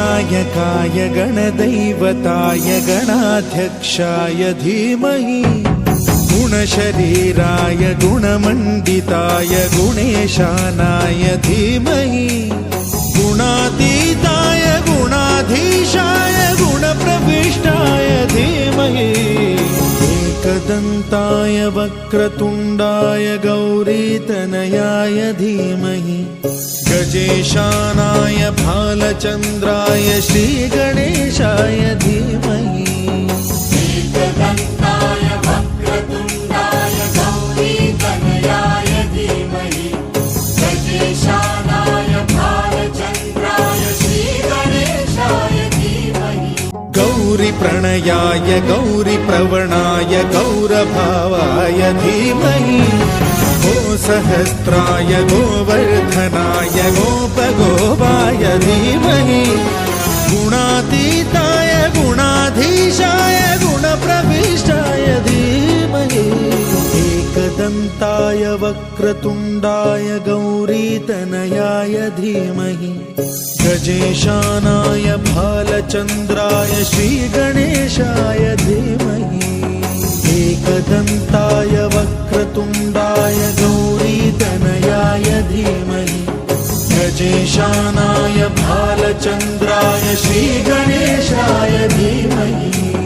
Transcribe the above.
गणनायकाय गणदैवताय गणाध्यक्षाय धीमहि गुणशरीराय गुणमण्डिताय गुणेशानाय धीमहि गुणातीताय गुणाधीशाय गुणप्रविष्टाय धीमहि एकदन्ताय वक्रतुण्डाय गौरीतनयाय धीमहि गजेशानाय भालचन्द्राय श्रीगणेशाय धीमहि एकदन्ताय वक्रतुण्डाय गौरीतनयाय धीमहि गजेशानाय भालचन्द्राय श्रीगणेशाय धीमहि गौरीप्रणयाय गौरीप्रवणाय गौरभावाय धीमहि गोसहस्राय गोवर्धनाय गोपगोपाय धीमहि गुणातीताय गुणाधीशाय गुणप्रविष्टाय धीमहि एकदन्ताय वक्रतुण्डाय गौरीतनयाय धीमहि गजेशानाय भालचन्द्राय श्रीगणेशाय धीमहि एकदन्ताय वक्रतुण्डाय गौरीतनयाय धीमहि गजेशानाय भालचन्द्राय श्रीगणेशाय धीमहि।